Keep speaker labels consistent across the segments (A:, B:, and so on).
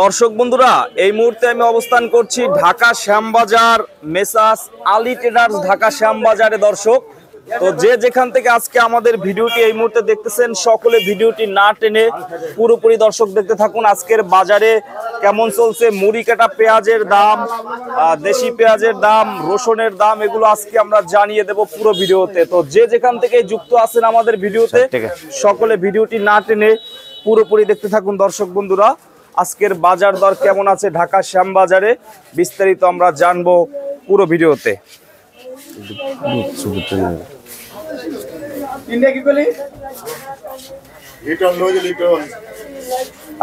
A: দর্শক বন্ধুরা, এই মুহূর্তে আমি অবস্থান করছি ঢাকা শ্যামবাজার মেসাস আলী ট্রেডার্স ঢাকা শ্যামবাজারে। দর্শক, তো যে যেখান থেকে আজকে আমাদের ভিডিওটি এই মুহূর্তে দেখতেছেন, সকলে ভিডিওটি না টেনে পুরোপুরি দর্শক দেখতে থাকুন। আজকের বাজারে কেমন চলছে, মুড়ি কাটা পেঁয়াজের দাম, দেশি পেঁয়াজের দাম, রসুনের দাম, এগুলো আজকে আমরা জানিয়ে দেব পুরো ভিডিওতে। তো যে যেখান থেকে যুক্ত আছেন আমাদের ভিডিওতে, সকলে ভিডিওটি না টেনে পুরোপুরি দেখতে থাকুন। দর্শক বন্ধুরা, আজকের বাজার দর কেমন আছে ঢাকা শ্যামবাজারে বিস্তারিত আমরা জানবো পুরো ভিডিওতে।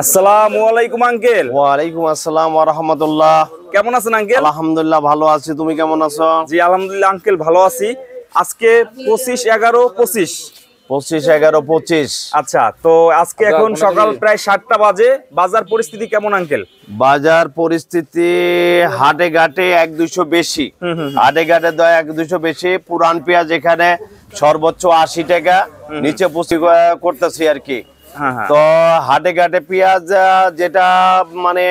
A: আসসালামু আলাইকুম আঙ্কেল।
B: ওয়ালাইকুম আসসালাম ওয়া রাহমাতুল্লাহ।
A: কেমন আছেন আঙ্কেল?
B: আলহামদুলিল্লাহ ভালো আছি, তুমি কেমন আছো?
A: জি আলহামদুলিল্লাহ আঙ্কেল ভালো আছি। আজকে 25/11/25।
B: 25/11/25।
A: আচ্ছা, তো আজকে এখন সকাল প্রায় 7টা বাজে। বাজার পরিস্থিতি কেমন আঙ্কেল?
B: বাজার পরিস্থিতি হাটে ঘাটে 1-200 বেশি, হাটে ঘাটে 1-200 বেশি। পুরান পেঁয়াজ এখানে সর্বোচ্চ 80 টাকা, নিচে 25 করতেছি আর কি। তো হাটে ঘাটে পেঁয়াজ যেটা মানে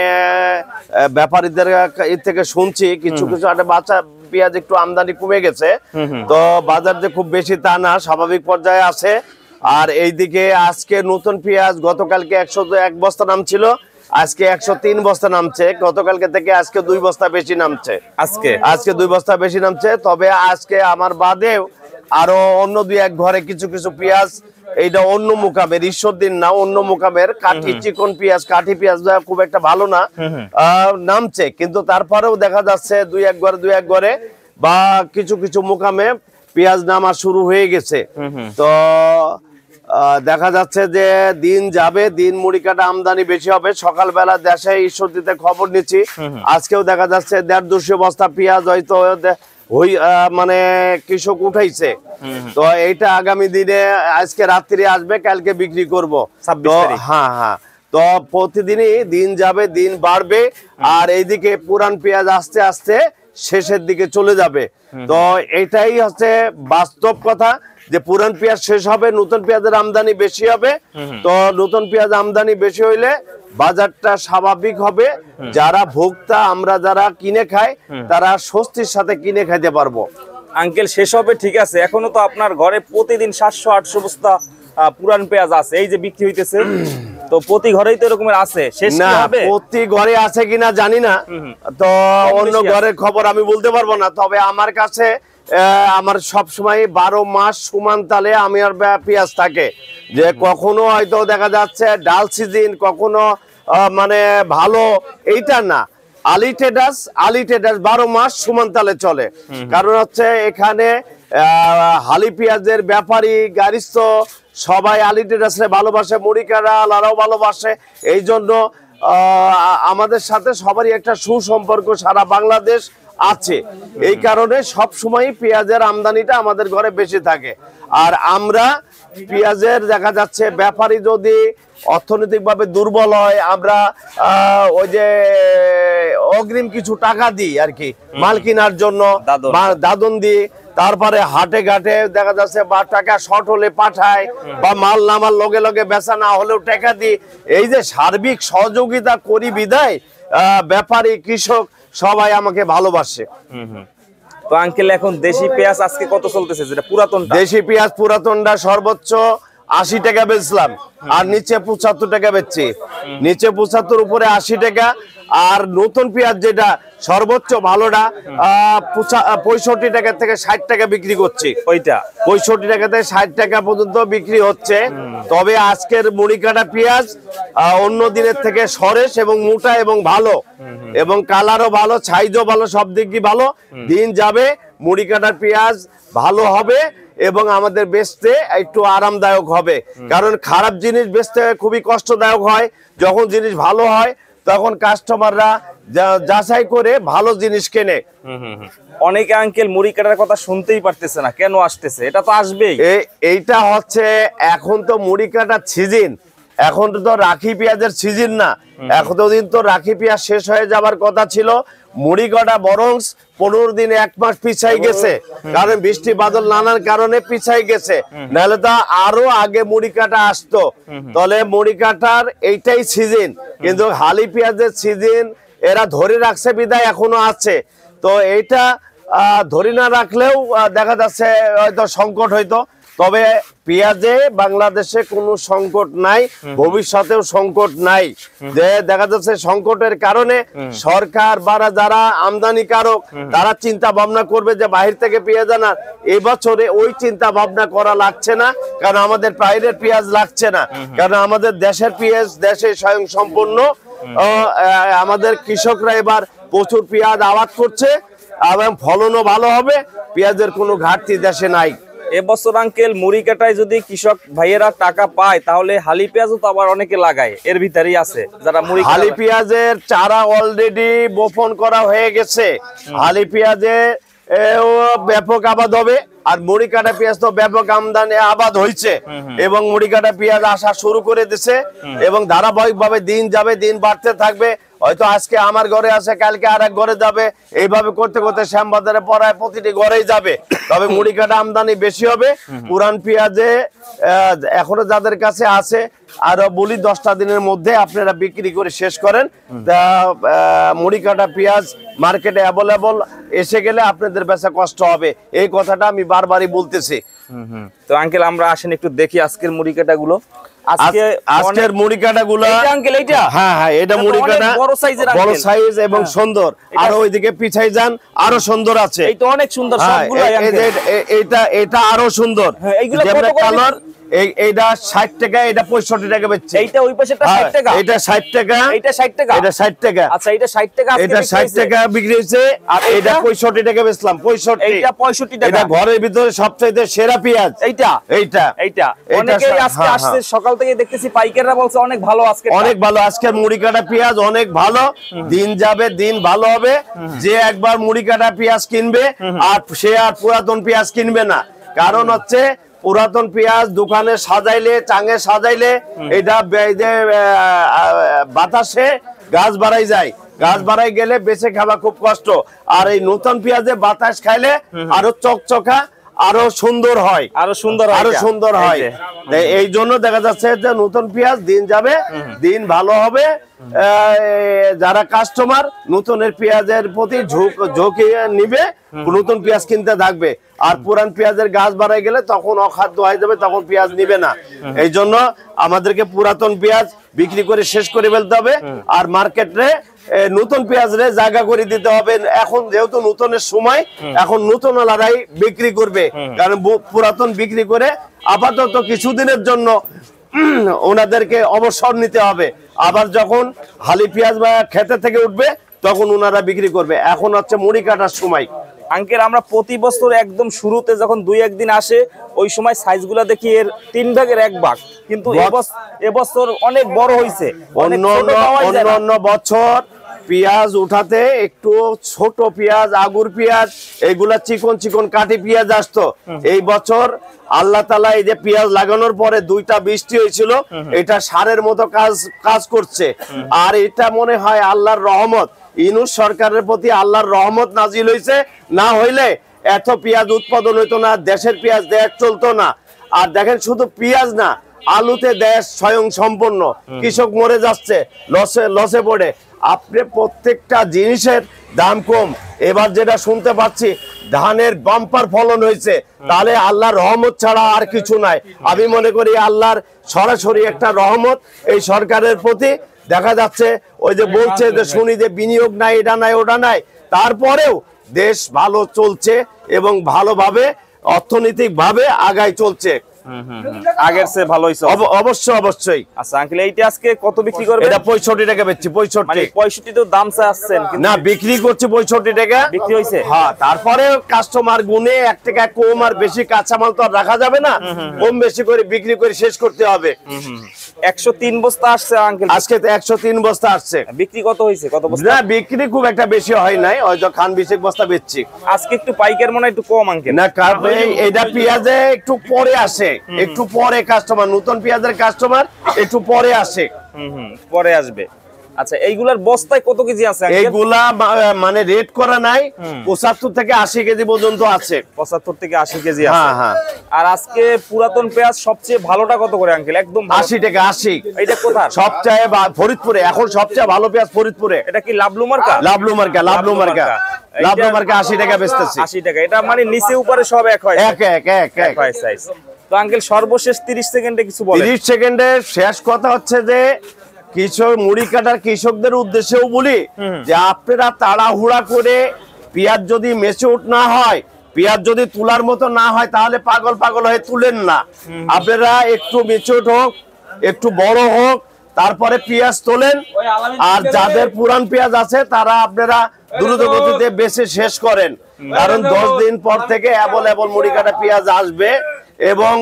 B: ব্যাপারীদের থেকে শুনছি, কিছু কিছু হাটে বাচ্চা পেঁয়াজ একটু আমদানি কমে গেছে। তো বাজার যে খুব বেশি তা না, স্বাভাবিক পর্যায়ে আছে। আর এইদিকে আজকে নতুন পেঁয়াজ গতকালকে 101 বস্তা নামছিল, আজকে 103 বস্তা নামছে। গতকালকে থেকে আজকে 2 বস্তা বেশি নামছে। আজকে 2 বস্তা বেশি নামছে। তবে আজকে আমার বাদেও আরো অন্য 2-1 ঘরে কিছু কিছু পেঁয়াজ, এইটা অন্য মুকামের, ঈশ্বরদীন না, অন্য মুকামের কাঠি চিকন পেঁয়াজ, কাঠি পেঁয়াজ খুব একটা ভালো না, নামছে। কিন্তু তারপরেও দেখা যাচ্ছে 2-1 ঘরে বা কিছু কিছু মুকামে পেঁয়াজ নামা শুরু হয়ে গেছে। তো দেখা যাচ্ছে যে দিন যাবে, দিন মুড়ি কাটা আমদানি বেশি হবে। সকালবেলা দেশে ঈশ্বরদীতে খবর নিচ্ছি, আজকেও দেখা যাচ্ছে 150-200 বস্তা পেঁয়াজ হয়তো মানে কৃষক উঠাইছে। তো এইটা আগামী দিনে আজকে রাত্রি আসবে, কালকে বিক্রি করবো। হ্যাঁ, তো প্রতিদিনই দিন যাবে, দিন বাড়বে। আর এইদিকে পুরান পেঁয়াজ আস্তে আস্তে শেষের দিকে চলে যাবে। তো এটাই হচ্ছে বাস্তব কথা, যে পুরান পেঁয়াজ শেষ হবে, নতুন পেঁয়াজের আমদানি বেশি হবে। তো নতুন পেঁয়াজ আমদানি বেশি হইলে বাজারটা স্বাভাবিক হবে। যারা ভোক্তা, আমরা যারা কিনে খাই, তারা স্বস্তির সাথে কিনে খাইতে পারবো।
A: আঙ্কেল শেষ হবে ঠিক আছে, এখনো তো আপনার ঘরে প্রতিদিন 700-800 বস্তা পুরান পেঁয়াজ আছে, এই যে বিক্রি হইতেছে। তো প্রতি ঘরেই তো এরকমের আছে, শেষ কি হবে?
B: প্রতি ঘরে আছে কিনা জানি না, তো অন্য ঘরের খবর আমি বলতে পারবো না। তবে আমার কাছে আমার সব সময় 12 মাস সমান তালে আমি আর পেঁয়াজ থাকে, যে কখনো হয়তো দেখা যাচ্ছে ডাল সিজন, কখনো মানে ভালো, এইটা না। আলী ট্রেডার্স 12 মাস সমান তালে চলে। কারণ হচ্ছে এখানে হালি পেঁয়াজের ব্যাপারী, গাড়িস্থ সবাই আলী ট্রেডার্সে ভালোবাসে, মুড়ি কাটা আলারাও ভালোবাসে। এই জন্য আমাদের সাথে সবারই একটা সুসম্পর্ক সারা বাংলাদেশ আছে। এই কারণে সব সময় পেঁয়াজের আমদানিটা আমাদের ঘরে বেশি থাকে। আর আমরা পেঁয়াজের দেখা যাচ্ছে ব্যাপারী যদি অর্থনৈতিকভাবে দুর্বল হয়, আমরা ওই যে অগ্রিম কিছু টাকা দিই আর কি, মাল কেনার জন্য দাদন দিই। তারপরে হাটে ঘাটে দেখা যাচ্ছে বা টাকা শর্ট হলে পাঠায়, বা মাল নামার লগে লগে বেচা না হলেও টাকা দিই। এই যে সার্বিক সহযোগিতা করি বিদায় ব্যাপারী, কৃষক সবাই আমাকে ভালোবাসে।
A: তো আঙ্কেল এখন দেশি পেঁয়াজ আজকে কত চলতেছে? যেটা পুরাতন
B: দেশি পেঁয়াজ, পুরাতনটা সর্বোচ্চ 80 টাকা বেচলাম, আর নিচে 75 টাকা বেচছি। নিচে 75, উপরে 80 টাকা। আর নতুন পেঁয়াজ যেটা সর্বোচ্চ ভালোটা 65 টাকা থেকে 60 টাকা বিক্রি করছি। ওইটা 65 টাকা থেকে 60 টাকা পর্যন্ত বিক্রি হচ্ছে। তবে আজকের মুড়ি কাটা পেঁয়াজ অন্য দিনের থেকে সরেস এবং মোটা এবং ভালো, এবং কালারও ভালো, সাইজও ভালো, সব দিক দিয়ে ভালো। দিন যাবে, মুড়ি কাটা পেঁয়াজ ভালো হবে এবং আমাদের বেচতে একটু আরামদায়ক হবে। কারণ খারাপ জিনিস বেচতে খুবই কষ্টদায়ক হয়। যখন জিনিস ভালো হয় তখন কাস্টমাররা যাচাই করে ভালো জিনিস কেনে।
A: অনেকে আঙ্কেল মুড়ি কাটার কথা শুনতেই পারতেছে না, কেন আসতেছে? এটা তো আসবেই।
B: এইটা হচ্ছে এখন তো মুড়ি কাটার সিজন, এখন তো রাখি পেঁয়াজের সিজন না। এতদিন তো রাখি পেঁয়াজ শেষ হয়ে যাবার কথা ছিল, মুড়ি কাটা বরং 15 দিন 1 মাস পিছাই গেছে, কারণ বৃষ্টি বাদল নানার কারণে পিছাই গেছে, নাহলে তো আরো আগে মুড়ি কাটা আসতো। তাহলে মুড়ি কাটার এইটাই সিজন, কিন্তু হালি পেঁয়াজের সিজন এরা ধরে রাখছে বিদায় এখনো আছে। তো এইটা ধরে না রাখলেও দেখা যাচ্ছে হয়তো সংকট হইতো, তবে পেঁয়াজে বাংলাদেশে কোনো সংকট নাই, ভবিষ্যতেও সংকট নাই। যে দেখা যাচ্ছে সংকটের কারণে সরকার বা যারা আমদানিকারক তারা চিন্তা ভাবনা করবে যে বাহির থেকে পেঁয়াজ আনার, এবছরে ওই চিন্তা ভাবনা করা লাগছে না, কারণ আমাদের বাইরের পেঁয়াজ লাগছে না, কারণ আমাদের দেশের পেঁয়াজ দেশে স্বয়ং সম্পূর্ণ। আমাদের কৃষকরা এবার প্রচুর পেঁয়াজ আবাদ করছে এবং ফলনও ভালো হবে, পেঁয়াজের কোনো ঘাটতি দেশে নাই।
A: এবছর আঙ্কেল মুড়ি কাটায় যদি কৃষক ভাইয়েরা টাকা পায়, তাহলে হালি পেঁয়াজও তো আবার অনেকে লাগায়, এর ভিতরেই আছে যারা মুড়ি
B: হালি পেঁয়াজের চারা অলরেডি বপন করা হয়ে গেছে। হালি পেঁয়াজে ব্যাপক আবাদ হবে, আর মুড়ি কাটা পেঁয়াজ তো ব্যাপক আমদানি আবাদ হয়েছে, এবং মুড়ি কাটা পেঁয়াজ আসা শুরু করে দিছে, এবং ধারাবাহিক ভাবে দিন যাবে, দিন বাড়তে থাকবে। হয়তো আজকে আমার ঘরে আছে, কালকে আর এক ঘরে যাবে, এইভাবে করতে করতে শ্যামবাজারে পড়ায় প্রতিটি ঘরেই যাবে। তবে মুড়ি কাটা আমদানি বেশি হবে। পুরান পেঁয়াজে এখনো যাদের কাছে আছে, আরো বলি 10টা দিনের মধ্যে আপনারা বিক্রি করে শেষ করেন। মুড়ি কাটা পেঁয়াজ মার্কেটে অ্যাভেলেবল এসে গেলে আপনাদের বেচা কষ্ট হবে, এই কথাটা আমি বারবারই বলতেছি।
A: তো আঙ্কেল আমরা আসেন একটু দেখি আজকের মুড়ি কাটা গুলো।
B: আজকের মুড়ি কাটা গুলো
A: আঙ্কেল এইটা,
B: হ্যাঁ এটা মুড়ি কাটা বড় সাইজ এবং সুন্দর, আর ওইদিকে পিছাই যান আরো সুন্দর আছে,
A: এইটা অনেক সুন্দর সবগুলাই আঙ্কেল।
B: এটা আরো সুন্দর,
A: এইগুলো কত
B: কালার। এইটা 60 টাকা, এটা 65 টাকা বেচছে।
A: এইটা ওই পাশেটা 60 টাকা,
B: এটা 60 টাকা,
A: এটা 60 টাকা,
B: এটা 60 টাকা।
A: আচ্ছা এটা 60 টাকা,
B: এটা 60 টাকা বিক্রি হইছে, আর এটা 65 টাকা বেচলাম। 65,
A: এটা 65 টাকা।
B: এটা ঘরের ভিতরে সবচেয়ে সেরা পেঁয়াজ এইটা।
A: অনেকেই আজকে আসছে সকাল থেকে দেখতেছি, পাইকাররা বলছে অনেক ভালো, আজকে
B: অনেক ভালো, আজকের মুড়ি কাটা পেঁয়াজ অনেক ভালো। দিন যাবে, দিন ভালো হবে। যে একবার মুড়ি কাটা পেঁয়াজ কিনবে আর সে আর পুরাতন পেঁয়াজ কিনবে না, কারণ হচ্ছে পুরাতন পেঁয়াজ দোকানে সাজাইলে, চাঙে সাজাইলে এটা বাতাসে গাছ বাড়াই যায়, গাছ বাড়াই গেলে বেঁচে খাওয়া খুব কষ্ট। আর এই নতুন পেঁয়াজে বাতাস খাইলে আরো চকচকা, আরো সুন্দর হয়,
A: আরো সুন্দর হয়।
B: এই জন্য দেখা যাচ্ছে যে নতুন পেঁয়াজ দিন যাবে, দিন ভালো হবে। যারা কাস্টমার নতুনের পেঁয়াজের প্রতি ঝুঁকি নিবে, নতুন পেঁয়াজ কিনতে থাকবে। আর পুরান পেঁয়াজের গাছ বাড়াই গেলে তখন অখাদ্য হয়ে যাবে, তখন পেঁয়াজ নিবে না। এই জন্য আমাদেরকে পুরাতন পেঁয়াজ বিক্রি করে শেষ করে ফেলতে হবে, আর মার্কেটে নতুন পেঁয়াজ রে জায়গা করে দিতে হবে। এখন যেহেতু নতুনের সময়, এখন নতুন লড়াই বিক্রি করবে, কারণ পুরাতন বিক্রি করে আপাতত কিছুদিনের জন্য ওনাদেরকে অবসর নিতে হবে। আবার যখন হালি পেঁয়াজ বা খেতে থেকে উঠবে তখন ওনারা বিক্রি করবে। এখন হচ্ছে মুড়ি কাটার সময়।
A: আঙ্কেল আমরা প্রতি বছর একদম শুরুতে যখন 2-1 দিন আসে, ওই সময় সাইজগুলো দেখি এর 3 ভাগের 1 ভাগ, কিন্তু এবছর অনেক বড় হয়েছে।
B: অন্য বছর পেঁয়াজ উঠাতে একটু ছোট পেঁয়াজ, আগুর পেঁয়াজ, এইগুলা চিকন চিকন কাটি পেঁয়াজ আসতো। এই বছর আল্লাহ তাআলা এই যে পেঁয়াজ লাগানোর পরে 2টা বৃষ্টি হয়েছিল, এটা সারের মতো কাজ করছে। আর এটা মনে হয় আল্লাহর রহমত, ইউনূস সরকারের প্রতি আল্লাহর রহমত নাজিল হয়েছে। না হইলে এত পেঁয়াজ উৎপাদন হইতো না, দেশের পেঁয়াজ দেশ চলতো না। আর দেখেন শুধু পেঁয়াজ না, আলুতে দেশ স্বয়ং সম্পূর্ণ, কৃষক মরে যাচ্ছে, লসে পড়ে। আপনি প্রত্যেকটা জিনিসের দাম কম। এবার যেটা শুনতে পাচ্ছি ধানের বাম্পার ফলন হয়েছে, তাহলে আল্লাহর রহমত ছাড়া আর কিছু নাই। আমি মনে করি আল্লাহর সরাসরি একটা রহমত এই সরকারের প্রতি। দেখা যাচ্ছে ওই যে বলছে যে শুনি যে বিনিয়োগ নাই, এটা নাই, ওটা নাই, তারপরেও দেশ ভালো চলছে এবং ভালোভাবে অর্থনৈতিক ভাবে আগায় চলছে।
A: আগের চেয়ে ভালো হইছে
B: অবশ্যই।
A: আচ্ছা আঙ্কেল এইটা আজকে কত বিক্রি করবে?
B: এটা 65 টাকা বেচছি।
A: 65 তো দাম চা আসছেন,
B: না বিক্রি করছি 65 টাকা
A: বিক্রি হইছে।
B: হ্যাঁ, তারপরে কাস্টমার গুনে 1 টাকা কম আর বেশি কাঁচামাল তো আর রাখা যাবে না, কম বেশি করে বিক্রি করে শেষ করতে হবে।
A: 103 বস্তা আসছে আঙ্কেল,
B: আজকে তো 103 বস্তা আসছে।
A: বিক্রি কত হইছে? কত বস্তা?
B: না বিক্রি খুব একটা বেশি হয় নাই, হয়তো খান 20 বস্তা বেচছি।
A: আজকে একটু পাইকার মনে একটু কম আঙ্কেল।
B: না এইটা পেঁয়াজে একটু পরে আসে, একটু পরে কাস্টমার, নতুন পেঁয়াজের কাস্টমার একটু পরে আসে,
A: পরে আসবে। আচ্ছা, এইগুলার বস্তায় কত কেজি আছে আঙ্কেল?
B: এইগুলা মানে রেট করা নাই, 75 থেকে 80 কেজি পর্যন্ত আছে।
A: 75 থেকে 80 কেজি আছে।
B: হ্যাঁ হ্যাঁ।
A: আর আজকে পুরাতন পেঁয়াজ সবচেয়ে ভালোটা কত করে আঙ্কেল? একদম
B: 80 টাকা 80।
A: এটা কোথায়?
B: সবচেয়ে ফরিদপুরে এখন সবচেয়ে ভালো পেঁয়াজ ফরিদপুরে।
A: এটা কি লাভলু মার্কা?
B: লাভলু মার্কা, লাভলু মার্কা, লাভলু মার্কা 80 টাকা বেচতেছি।
A: 80 টাকা। এটা মানে নিচে উপরে সব এক হয়?
B: এক এক এক এক
A: হয় সাইজ। তো আঙ্কেল সর্বশেষ 30 সেকেন্ডে কিছু বলেন।
B: 30 সেকেন্ডের শেষ কথা হচ্ছে যে কৃষক মুড়ি কাটার কৃষকদের উদ্দেশ্যেও বলি যে আপনারা তাড়াহুড়া করে পেঁয়াজ যদি মেচুর না হয়, পেঁয়াজ যদি তুলার মতো না হয়, তাহলে পাগল পাগল হয়ে তুলেন না। আপনারা একটু মেচুর হোক, একটু বড় হোক, তারপরে পেঁয়াজ তোলেন। আর যাদের পুরান পেঁয়াজ আছে তারা আপনারা দ্রুত গতিতে বেচে শেষ করেন, কারণ 10 দিন পর থেকে অ্যাভেলেবল মুড়ি কাটা পেঁয়াজ আসবে। এবং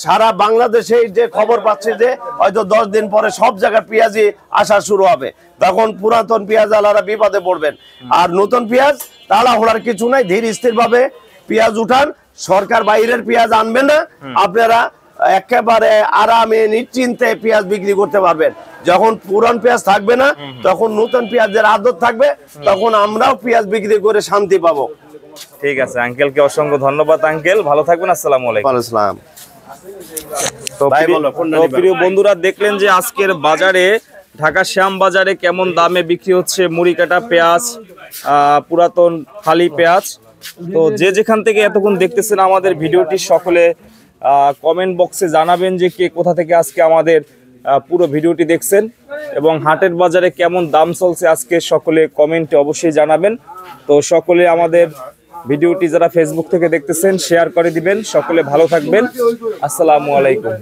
B: সারা বাংলাদেশে যে খবর পাচ্ছি যে হয়তো 10 দিন পরে সব জায়গায় পেঁয়াজই আসা শুরু হবে, তখন পুরাতন পেঁয়াজ আলারা বিপদে পড়বেন। আর নতুন পেঁয়াজ তাড়াহুড়ার কিছু নাই, ধীর স্থির ভাবে পেঁয়াজ উঠান। সরকার বাইরের পেঁয়াজ আনবেন না, আপনারা একেবারে আরামে নিশ্চিন্তে পেঁয়াজ বিক্রি করতে পারবেন। যখন পুরান পেঁয়াজ থাকবে না, তখন নতুন পেঁয়াজের আদর থাকবে, তখন আমরাও পেঁয়াজ বিক্রি করে শান্তি পাবো।
A: ঠিক আছে, আঙ্কেলকে অসংখ্য ধন্যবাদ। আঙ্কেল ভালো থাকবেন। আসসালামু আলাইকুম।
B: আসসালাম।
A: তো প্রিয় বন্ধুরা, দেখলেন যে আজকের বাজারে ঢাকা শ্যাম বাজারে কেমন দামে বিক্রি হচ্ছে মুড়ি কাটা পেঁয়াজ, পুরাতন খালি পেঁয়াজ। তো যে যেখান থেকে এতক্ষণ দেখতেছেন আমাদের ভিডিওটি, সকলে কমেন্ট বক্সে জানাবেন যে কে কোথা থেকে আজকে আমাদের পুরো ভিডিওটি দেখছেন, এবং হাটের বাজারে কেমন দাম চলছে আজকে সকলে কমেন্টে অবশ্যই জানাবেন। তো সকলে আমাদের ভিডিওটি যারা ফেসবুক থেকে দেখতেছেন শেয়ার করে দিবেন। সকলে ভালো থাকবেন। আসসালামু আলাইকুম।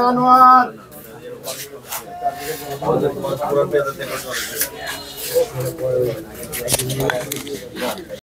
C: আনোয়ার